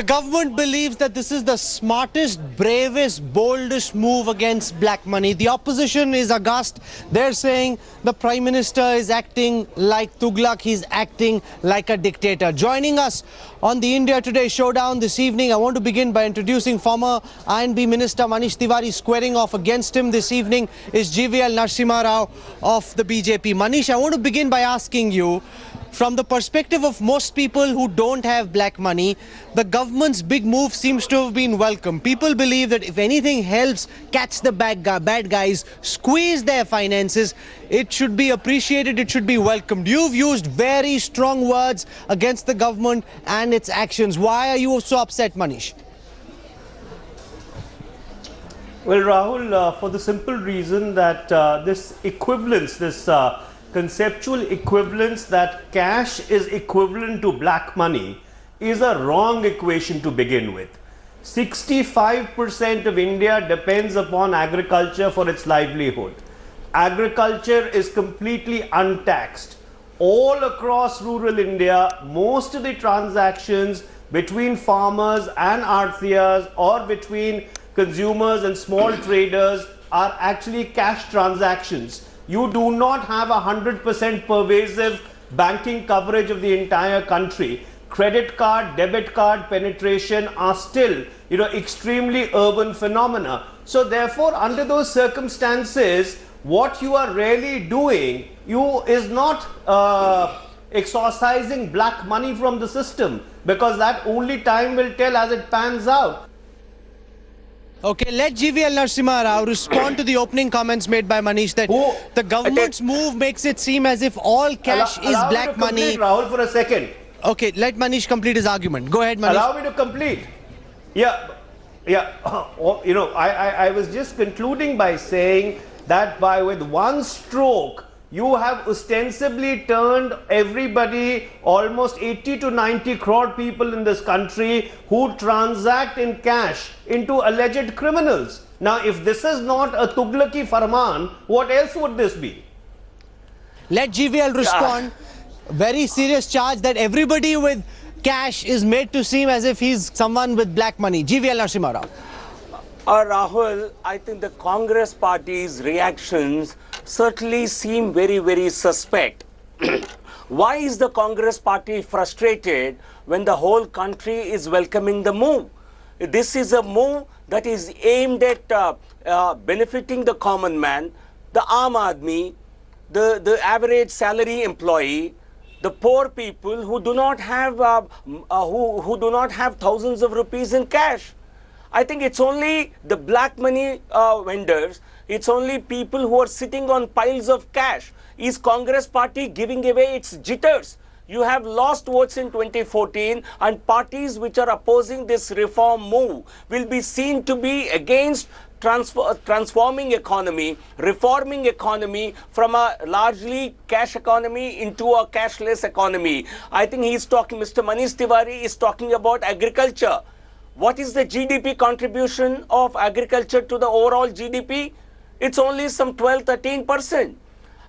The government believes that this is the smartest, bravest, boldest move against black money. The opposition is aghast. They're saying the Prime Minister is acting like Tughlaq, he's acting like a dictator. Joining us on the India Today Showdown this evening, I want to begin by introducing former INB Minister Manish Tiwari. Squaring off against him this evening is GVL Narasimha Rao of the BJP. Manish, I want to begin by asking you, from the perspective of most people who don't have black money, the government's big move seems to have been welcome. People believe that if anything helps catch the bad guys, squeeze their finances, it should be appreciated, it should be welcomed. You've used very strong words against the government and its actions. Why are you so upset, Manish? Well, Rahul, for the simple reason that this equivalence, this conceptual equivalence that cash is equivalent to black money is a wrong equation to begin with. 65% of India depends upon agriculture for its livelihood. Agriculture is completely untaxed. All across rural India, most of the transactions between farmers and arthiyas or between consumers and small traders are actually cash transactions. You do not have 100% pervasive banking coverage of the entire country. Credit card, debit card penetration are still, extremely urban phenomena. So therefore, under those circumstances, what you are really doing, is not exorcising black money from the system, because that only time will tell as it pans out. Okay, let GVL Narasimha Rao respond to the opening comments made by Manish that the government's move makes it seem as if all cash is black money. Rahul, for a second. Okay, let Manish complete his argument. Go ahead, Manish. Allow me to complete. Yeah. I was just concluding by saying that with one stroke, you have ostensibly turned everybody, almost 80 to 90 crore people in this country who transact in cash, into alleged criminals. Now, if this is not a Tughlaqi Farman, what else would this be? Let GVL respond. Very serious charge that everybody with cash is made to seem as if he's someone with black money. GVL Narasimha Rao. Rahul, I think the Congress party's reactions certainly seem very, very suspect. Why is the Congress party frustrated when the whole country is welcoming the move? This is a move that is aimed at benefiting the common man, the Aam Aadmi, the average salary employee, the poor people who do not have who do not have thousands of rupees in cash. I think it's only the black money vendors, it's only people who are sitting on piles of cash. Is Congress party giving away its jitters? You have lost votes in 2014, and parties which are opposing this reform move will be seen to be against transforming economy, reforming economy from a largely cash economy into a cashless economy. I think Mr. Manish Tiwari is talking about agriculture. What is the GDP contribution of agriculture to the overall GDP? It's only some 12-13%.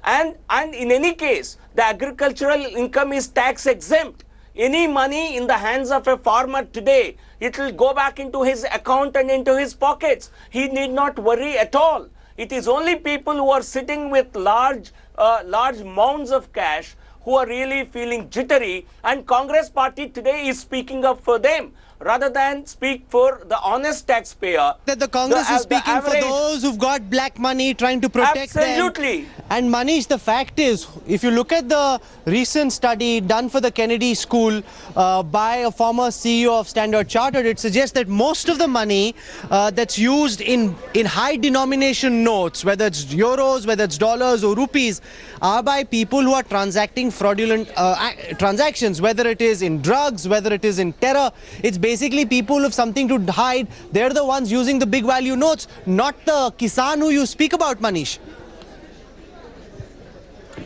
And in any case, the agricultural income is tax exempt. Any money in the hands of a farmer today, it will go back into his account and into his pockets. He need not worry at all. It is only people who are sitting with large mounds of cash who are really feeling jittery, and Congress party today is speaking up for them rather than speak for the honest taxpayer. That the Congress is speaking for those who've got black money, trying to protect them. Absolutely. And Manish, the fact is, if you look at the recent study done for the Kennedy School by a former CEO of Standard Chartered, it suggests that most of the money that's used in high denomination notes, whether it's euros, whether it's dollars or rupees, are by people who are transacting fraudulent transactions, whether it is in drugs, whether it is in terror. It's basically people who have something to hide. They're the ones using the big value notes, not the Kisan who you speak about, Manish.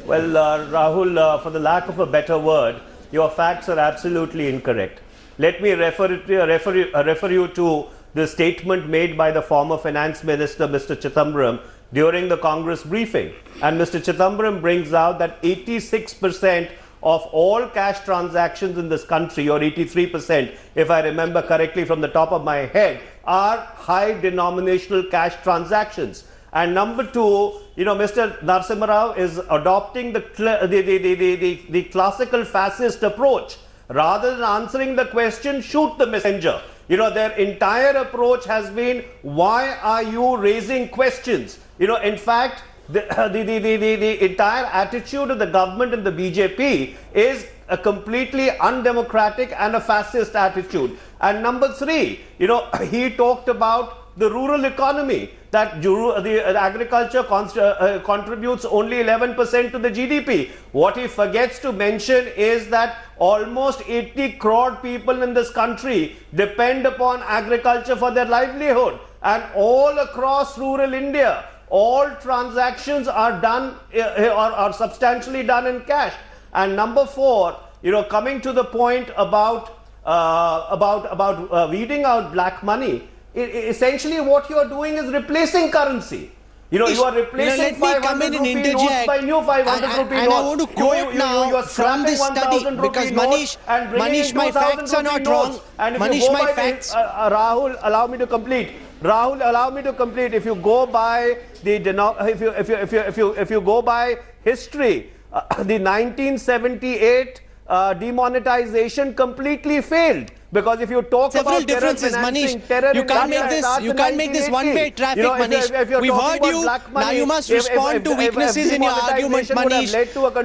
Well, Rahul, for the lack of a better word, your facts are absolutely incorrect. Let me refer you to the statement made by the former Finance Minister, Mr. Chidambaram, during the Congress briefing. And Mr. Chidambaram brings out that 86% of all cash transactions in this country, or 83%, if I remember correctly from the top of my head, are high denominational cash transactions. And number two, Mr. Narasimha Rao is adopting the classical fascist approach. Rather than answering the question, shoot the messenger. Their entire approach has been, why are you raising questions? In fact, the entire attitude of the government and the BJP is a completely undemocratic and a fascist attitude. And number three, he talked about the rural economy, that the agriculture contributes only 11% to the GDP. What he forgets to mention is that almost 80 crore people in this country depend upon agriculture for their livelihood. And all across rural India, all transactions are done or are substantially done in cash. And number four, coming to the point about weeding out black money, essentially what you are doing is replacing currency. You are replacing 500 rupee notes by new 500 rupee notes. And I want to quote now from this study, because Manish, my facts are not wrong. Manish, my facts. Rahul, allow me to complete. Rahul, allow me to complete. If you go by the if you go by history, the 1978 demonetization completely failed. Because if you talk several about differences, Manish, you can't make this one-way traffic, Manish. We've heard you. Now you must respond to weaknesses in your argument, Manish.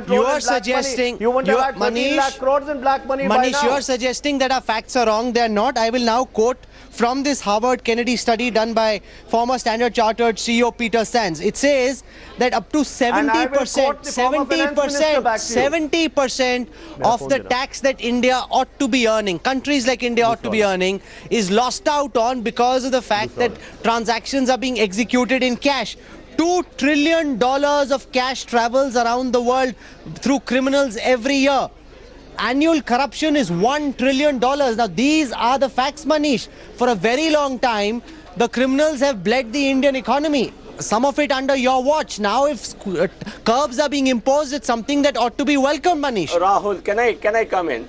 You are suggesting, Manish, you are suggesting that our facts are wrong. They are not. I will now quote from this Harvard Kennedy study done by former Standard Chartered CEO Peter Sands. It says that up to 70% of the tax that India ought to be earning, countries like India ought to be earning, is lost out on because of the fact that transactions are being executed in cash. $2 trillion of cash travels around the world through criminals every year. Annual corruption is $1 trillion. Now, these are the facts, Manish. For a very long time, the criminals have bled the Indian economy. Some of it under your watch. Now, if curbs are being imposed, it's something that ought to be welcomed, Manish. Rahul, can I come in?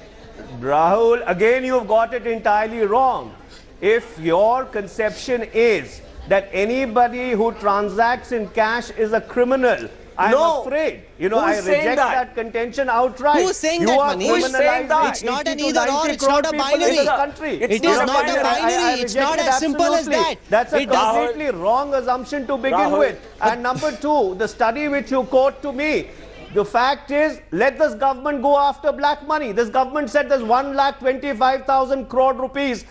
Rahul, again, you've got it entirely wrong. If your conception is that anybody who transacts in cash is a criminal, I'm afraid. I reject that contention outright. Who's saying that, Manish? Who's saying that? It's not an either or, it's not a binary. It is not a binary, it's not as simple as that. That's a completely wrong assumption to begin with. And number two, the study which you quote to me, the fact is, let this government go after black money. This government said there's 1,25,000 crore rupees,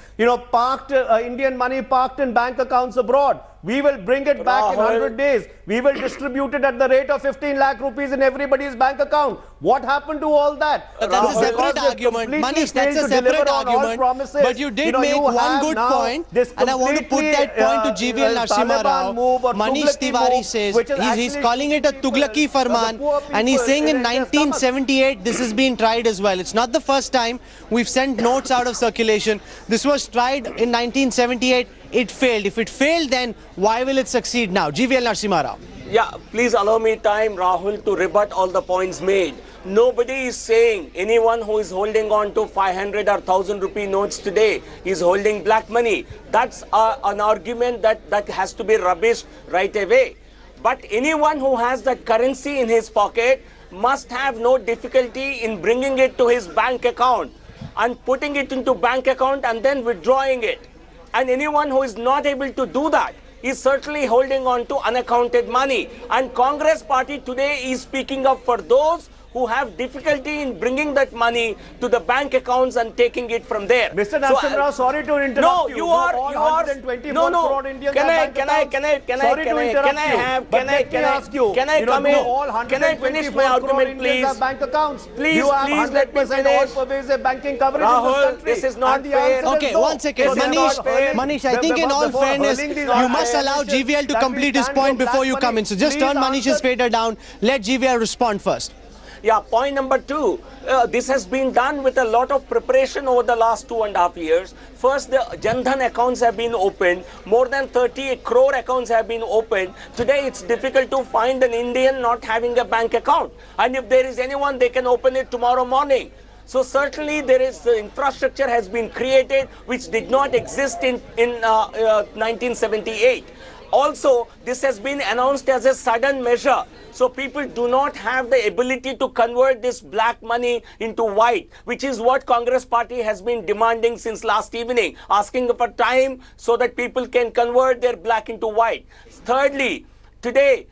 parked, Indian money parked in bank accounts abroad. We will bring it back in 100 days. We will distribute it at the rate of 15 lakh rupees in everybody's bank account. What happened to all that? That's a separate argument. Manish, that's a separate argument. But you did make one good point, and I want to put that point to GVL Narasimha Rao. Manish Tiwari says, he's calling it a Tughlaki Farman, and he's saying in 1978 this has been tried as well. It's not the first time we've sent notes out of circulation. This was tried in 1978. It failed. If it failed, then why will it succeed now? GVL Narasimha Rao. Yeah, please allow me time, Rahul, to rebut all the points made. Nobody is saying anyone who is holding on to 500 or 1,000 rupee notes today is holding black money. That's an argument that has to be rubbished right away. But anyone who has that currency in his pocket must have no difficulty in bringing it to his bank account and putting it into bank account and then withdrawing it. And anyone who is not able to do that is certainly holding on to unaccounted money. And Congress party today is speaking up for those who have difficulty in bringing that money to the bank accounts and taking it from there. Mr. Narasimha Rao, sorry to interrupt no, you. You are. Crore Indians can I come in? Can I finish my argument, please? Bank accounts. Please let me finish. All pervasive banking coverage in this country. This is not fair. Okay, 1 second. Manish, I think in all fairness, you must allow GVL to complete his point before you come in. So just turn Manish's fader down. Let GVL respond first. Yeah, point number 2. This has been done with a lot of preparation over the last 2.5 years. First, the Jantar accounts have been opened. More than 30 crore accounts have been opened. Today, it's difficult to find an Indian not having a bank account. And if there is anyone, they can open it tomorrow morning. So certainly there is the infrastructure has been created which did not exist in 1978. Also, this has been announced as a sudden measure. So people do not have the ability to convert this black money into white, which is what Congress party has been demanding since last evening, asking for time so that people can convert their black into white. Thirdly, today,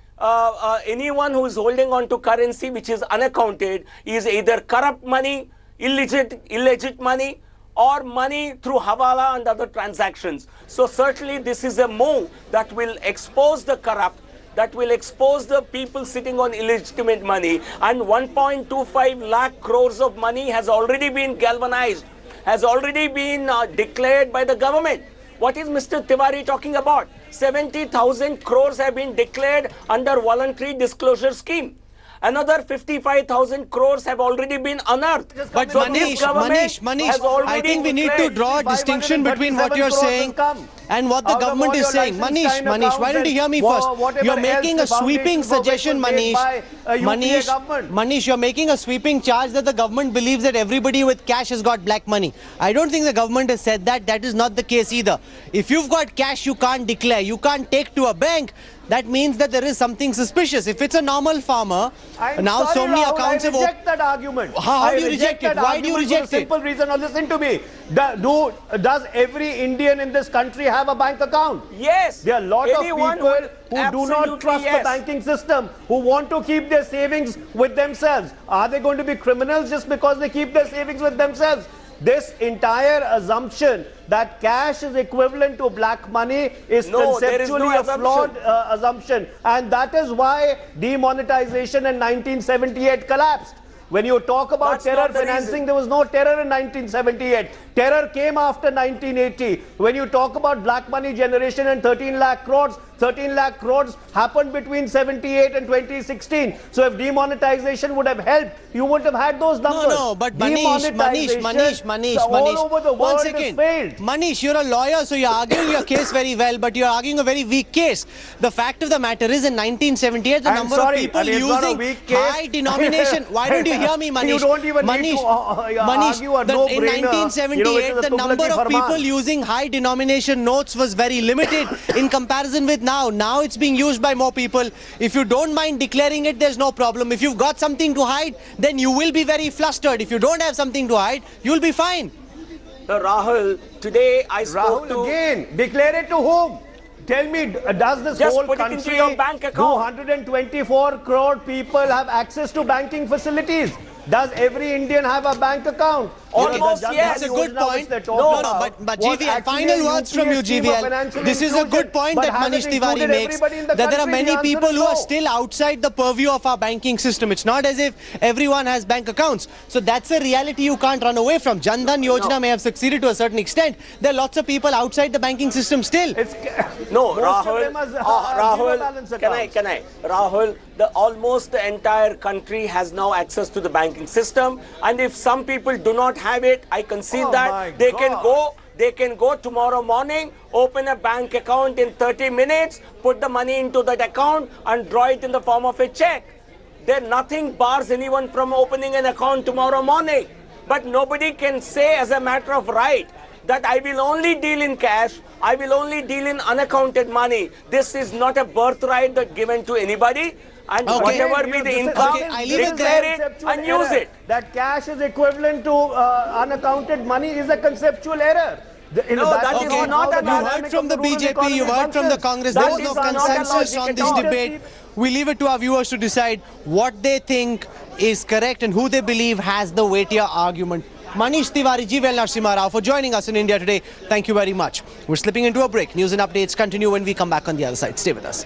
anyone who is holding on to currency which is unaccounted is either corrupt money, illegit money, or money through hawala and other transactions. So certainly this is a move that will expose the corrupt, that will expose the people sitting on illegitimate money, and 1.25 lakh crores of money has already been galvanized, has already been declared by the government. What is Mr. Tiwari talking about? 70,000 crores have been declared under voluntary disclosure scheme. Another 55,000 crores have already been unearthed. But So Manish, this government has already I think we need to draw a distinction between what you're saying and what the government is saying. Manish, why don't you hear me first? You're making a sweeping suggestion, Manish, you're making a sweeping charge that the government believes that everybody with cash has got black money. I don't think the government has said that. That is not the case either. If you've got cash, you can't declare. You can't take to a bank. That means that there is something suspicious. If it's a normal farmer, now so many accounts have opened. I reject that argument. How do you reject it? Why do you reject it? Simple reason. Now listen to me. Does every Indian in this country have a bank account? Yes. There are a lot of people who do not trust yes. the banking system, who want to keep their savings with themselves. Are they going to be criminals just because they keep their savings with themselves? This entire assumption that cash is equivalent to black money is conceptually a flawed assumption, and that is why demonetization in 1978 collapsed. When you talk about terror financing, there was no terror in 1978. Terror came after 1980. When you talk about black money generation and 13 lakh crores happened between 78 and 2016. So if demonetization would have helped, you wouldn't have had those numbers. No, but Manish, all over the world one second. has failed. Manish, you're a lawyer, so you're arguing your case very well, but you're arguing a very weak case. The fact of the matter is, in 1978, the number of people using high denomination. Why don't you hear me, Manish? You don't even need to argue a no-brainer. In 1978, the number of people using high denomination notes was very limited in comparison with now. Now it's being used by more people. If you don't mind declaring it, there's no problem. If you've got something to hide, then you will be very flustered. If you don't have something to hide, you'll be fine. Rahul, today I spoke to... again, declare it to whom? Tell me, does this Just whole put it country, into your bank account. 124 crore people have access to banking facilities? Does every Indian have a bank account? Almost, yes. That's a good point. No, but GVL, final words from you, GVL. This is a good point that Manish Tiwari makes, that there are many people who are still outside the purview of our banking system. It's not as if everyone has bank accounts. So that's a reality you can't run away from. Jan Dhan Yojana may have succeeded to a certain extent. There are lots of people outside the banking system still. No, Rahul, Rahul, almost the entire country has now access to the banking system, and if some people do not have it, I concede that they can go tomorrow morning, open a bank account in 30 minutes, put the money into that account and draw it in the form of a check. Nothing bars anyone from opening an account tomorrow morning. But nobody can say as a matter of right that I will only deal in cash, I will only deal in unaccounted money. This is not a birthright that given to anybody. And whatever be the income, declare it and use it. That cash is equivalent to unaccounted money is a conceptual error. That is not a You heard from the BJP, you heard from the Congress. There is no consensus on this debate. We leave it to our viewers to decide what they think is correct and who they believe has the weightier argument. Manish Tiwari, Juvenile Narasimha Rao for joining us in India today. Thank you very much. We're slipping into a break. News and updates continue when we come back on the other side. Stay with us.